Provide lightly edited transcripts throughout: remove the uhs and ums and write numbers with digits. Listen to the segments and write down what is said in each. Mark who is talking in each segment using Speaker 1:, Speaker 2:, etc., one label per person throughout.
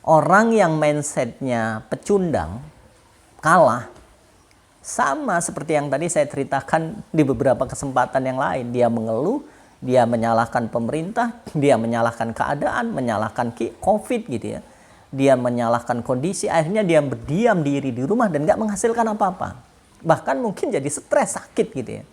Speaker 1: Orang yang mindsetnya pecundang, kalah, sama seperti yang tadi saya ceritakan di beberapa kesempatan yang lain. Dia mengeluh, dia menyalahkan pemerintah, dia menyalahkan keadaan, menyalahkan COVID gitu ya. Dia menyalahkan kondisi, akhirnya dia berdiam diri di rumah dan gak menghasilkan apa-apa. Bahkan mungkin jadi stres, sakit gitu ya.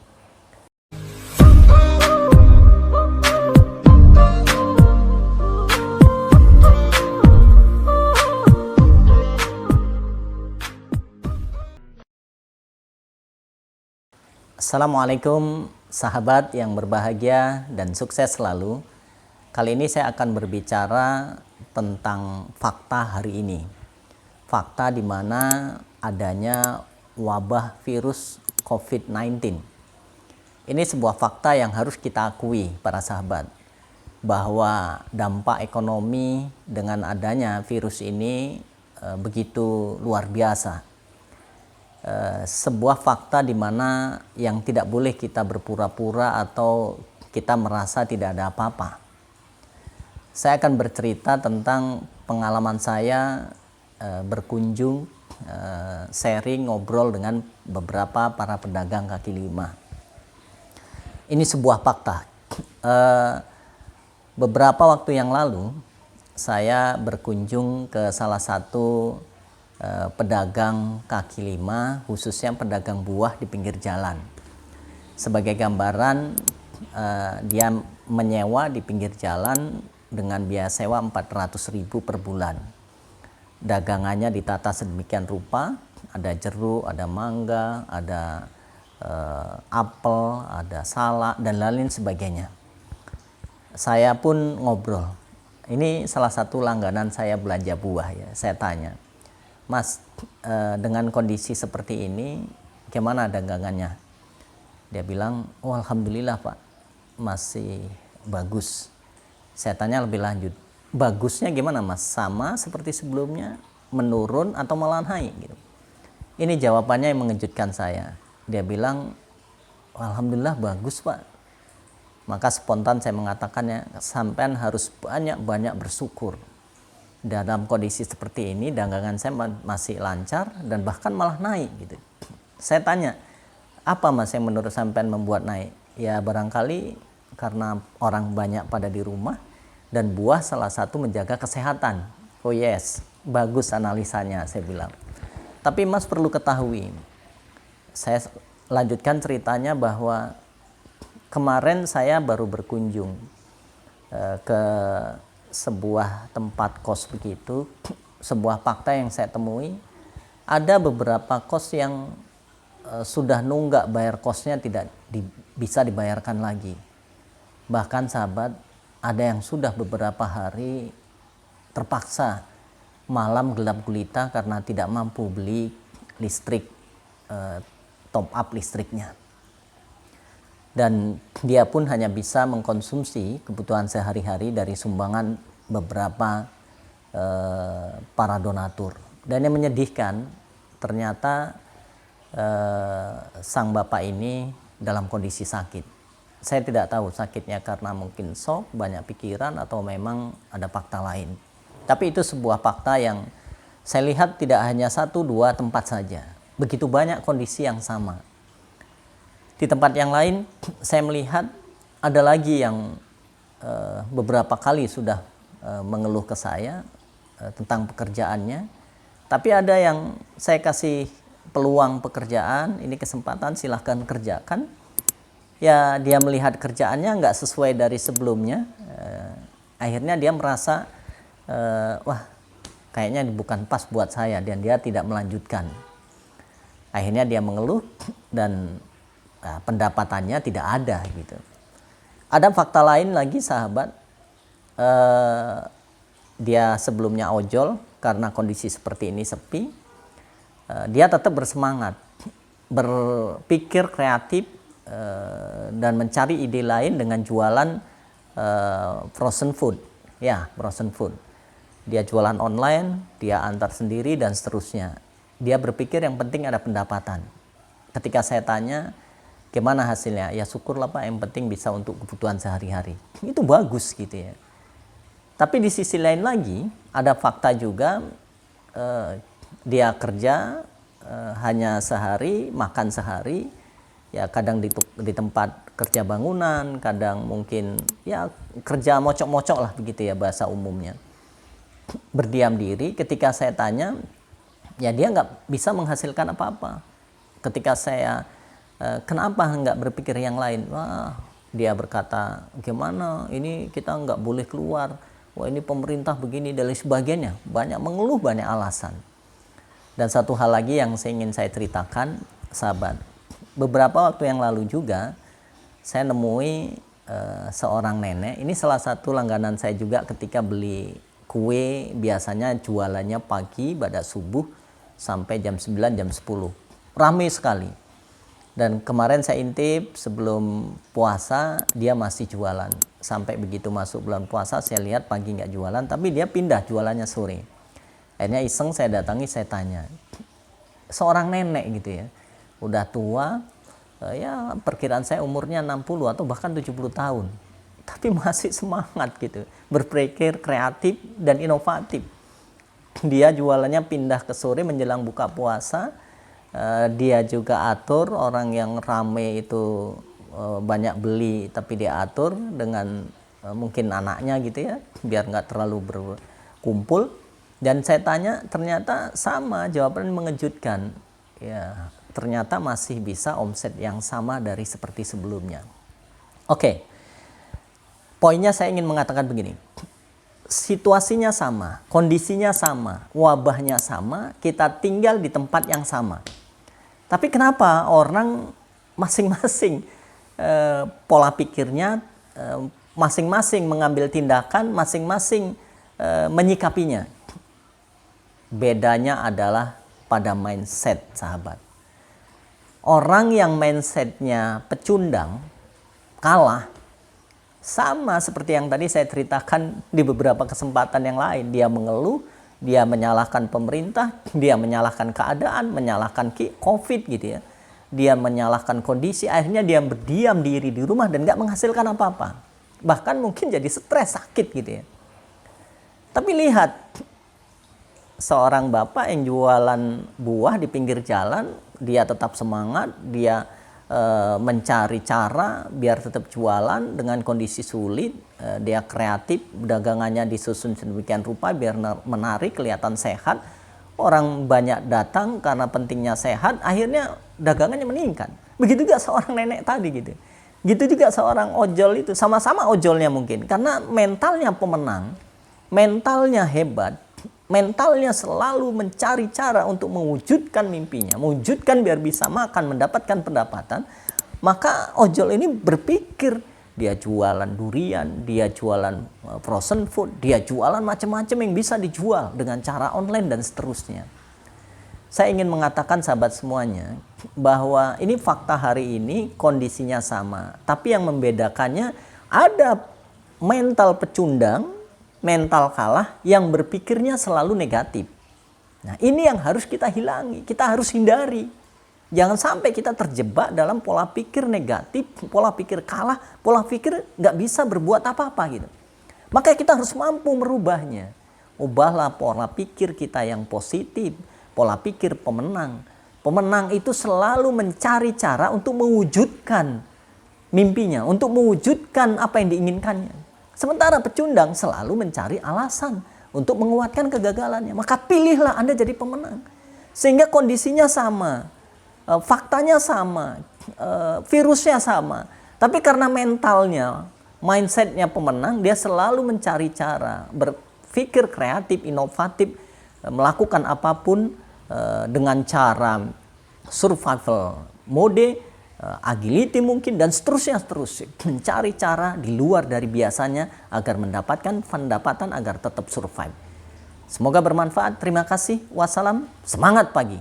Speaker 1: Assalamualaikum sahabat yang berbahagia dan sukses selalu. Kali ini saya akan berbicara tentang fakta hari ini. Fakta di mana adanya wabah virus COVID-19. Ini sebuah fakta yang harus kita akui para sahabat, bahwa dampak ekonomi dengan adanya virus ini begitu luar biasa. Sebuah fakta di mana yang tidak boleh kita berpura-pura atau kita merasa tidak ada apa-apa. Saya akan bercerita tentang pengalaman saya berkunjung, sharing, ngobrol dengan beberapa para pedagang kaki lima. Ini sebuah fakta. Beberapa waktu yang lalu saya berkunjung ke salah satu pedagang kaki lima, khususnya pedagang buah di pinggir jalan. Sebagai gambaran, dia menyewa di pinggir jalan dengan biaya sewa 400.000 per bulan. Dagangannya ditata sedemikian rupa, ada jeruk, ada mangga, ada apel, ada salak, dan lain sebagainya. Saya pun ngobrol. Ini salah satu langganan saya belanja buah ya. Saya tanya, Mas, dengan kondisi seperti ini gimana dagangannya? Dia bilang, oh alhamdulillah Pak, masih bagus. Saya tanya lebih lanjut, bagusnya gimana Mas? Sama seperti sebelumnya, menurun atau malah naik gitu? Ini jawabannya yang mengejutkan saya. Dia bilang, alhamdulillah bagus Pak. Maka spontan saya mengatakannya, sampean harus banyak-banyak bersyukur. Dalam kondisi seperti ini dagangan saya masih lancar dan bahkan malah naik gitu. Saya tanya, apa Mas yang menurut sampean membuat naik? Ya barangkali karena orang banyak pada di rumah dan buah salah satu menjaga kesehatan. Oh yes, bagus analisanya, saya bilang. Tapi Mas perlu ketahui, saya lanjutkan ceritanya bahwa kemarin saya baru berkunjung ke sebuah tempat kos begitu. Sebuah fakta yang saya temui, ada beberapa kos yang sudah nunggak bayar kosnya tidak bisa dibayarkan lagi. Bahkan sahabat, ada yang sudah beberapa hari terpaksa malam gelap gulita karena tidak mampu beli listrik, top up listriknya. Dan dia pun hanya bisa mengkonsumsi kebutuhan sehari-hari dari sumbangan beberapa para donatur. Dan yang menyedihkan, ternyata sang bapak ini dalam kondisi sakit. Saya tidak tahu sakitnya karena mungkin shock, banyak pikiran, atau memang ada fakta lain. Tapi itu sebuah fakta yang saya lihat tidak hanya 1-2 tempat saja. Begitu banyak kondisi yang sama. Di tempat yang lain saya melihat ada lagi yang beberapa kali sudah mengeluh ke saya tentang pekerjaannya. Tapi ada yang saya kasih peluang pekerjaan, ini kesempatan silahkan kerjakan. Ya dia melihat kerjaannya nggak sesuai dari sebelumnya. Akhirnya dia merasa, wah kayaknya bukan pas buat saya, dan dia tidak melanjutkan. Akhirnya dia mengeluh dan pendapatannya tidak ada gitu. Ada fakta lain lagi sahabat, dia sebelumnya ojol karena kondisi seperti ini sepi, dia tetap bersemangat, berpikir kreatif dan mencari ide lain dengan jualan frozen food, ya frozen food. Dia jualan online, dia antar sendiri dan seterusnya. Dia berpikir yang penting ada pendapatan. Ketika saya tanya, gimana hasilnya? Ya syukurlah Pak, yang penting bisa untuk kebutuhan sehari-hari. Itu bagus gitu ya. Tapi di sisi lain lagi ada fakta juga, dia kerja hanya sehari, makan sehari, ya kadang di tempat kerja bangunan, kadang mungkin ya kerja mocok-mocok lah begitu ya bahasa umumnya. Berdiam diri. Ketika saya tanya, ya dia nggak bisa menghasilkan apa-apa. Ketika saya kenapa nggak berpikir yang lain, wah dia berkata gimana ini kita nggak boleh keluar, wah ini pemerintah begini dan lain sebagainya, banyak mengeluh, banyak alasan. Dan satu hal lagi yang ingin saya ceritakan, sahabat, beberapa waktu yang lalu juga saya nemui seorang nenek. Ini salah satu langganan saya juga ketika beli kue, biasanya jualannya pagi pada subuh sampai jam 9, jam 10. Ramai sekali. Dan kemarin saya intip sebelum puasa dia masih jualan. Sampai begitu masuk bulan puasa saya lihat pagi nggak jualan, tapi dia pindah jualannya sore. Akhirnya iseng saya datangi, saya tanya. Seorang nenek gitu ya, udah tua, ya perkiraan saya umurnya 60 atau bahkan 70 tahun. Tapi masih semangat gitu, berpikir kreatif dan inovatif. Dia jualannya pindah ke sore menjelang buka puasa. Dia juga atur orang yang rame itu banyak beli, tapi dia atur dengan mungkin anaknya gitu ya, biar nggak terlalu berkumpul. Dan saya tanya, ternyata sama, jawaban mengejutkan. Ya, ternyata masih bisa omset yang sama dari seperti sebelumnya. Oke, poinnya saya ingin mengatakan begini. Situasinya sama, kondisinya sama, wabahnya sama, kita tinggal di tempat yang sama. Tapi kenapa orang masing-masing pola pikirnya, masing-masing mengambil tindakan, masing-masing menyikapinya? Bedanya adalah pada mindset, sahabat. Orang yang mindsetnya pecundang, kalah, sama seperti yang tadi saya ceritakan di beberapa kesempatan yang lain. Dia mengeluh, dia menyalahkan pemerintah, dia menyalahkan keadaan, menyalahkan COVID gitu ya. Dia menyalahkan kondisi, akhirnya dia berdiam diri di rumah dan gak menghasilkan apa-apa. Bahkan mungkin jadi stres, sakit gitu ya. Tapi lihat, seorang bapak yang jualan buah di pinggir jalan, dia tetap semangat, dia mencari cara biar tetap jualan dengan kondisi sulit. Dia kreatif, dagangannya disusun sedemikian rupa biar menarik, kelihatan sehat. Orang banyak datang karena pentingnya sehat, akhirnya dagangannya meningkat. Begitu juga seorang nenek tadi gitu. Gitu juga seorang ojol itu, sama-sama ojolnya mungkin karena mentalnya pemenang, mentalnya hebat, mentalnya selalu mencari cara untuk mewujudkan mimpinya, mewujudkan biar bisa makan, mendapatkan pendapatan. Maka ojol ini berpikir, dia jualan durian, dia jualan frozen food, dia jualan macam-macam yang bisa dijual dengan cara online dan seterusnya. Saya ingin mengatakan sahabat semuanya, bahwa ini fakta hari ini kondisinya sama. Tapi yang membedakannya ada mental pecundang, mental kalah yang berpikirnya selalu negatif. Nah, ini yang harus kita hilangi, kita harus hindari. Jangan sampai kita terjebak dalam pola pikir negatif, pola pikir kalah, pola pikir nggak bisa berbuat apa-apa gitu. Maka kita harus mampu merubahnya. Ubahlah pola pikir kita yang positif, pola pikir pemenang. Pemenang itu selalu mencari cara untuk mewujudkan mimpinya, untuk mewujudkan apa yang diinginkannya. Sementara pecundang selalu mencari alasan untuk menguatkan kegagalannya. Maka pilihlah Anda jadi pemenang. Sehingga kondisinya sama, faktanya sama, virusnya sama. Tapi karena mentalnya, mindsetnya pemenang, dia selalu mencari cara, berpikir kreatif, inovatif, melakukan apapun dengan cara survival mode, agility mungkin, dan seterusnya, mencari cara di luar dari biasanya agar mendapatkan pendapatan, agar tetap survive. Semoga bermanfaat. Terima kasih. Wassalam. Semangat pagi.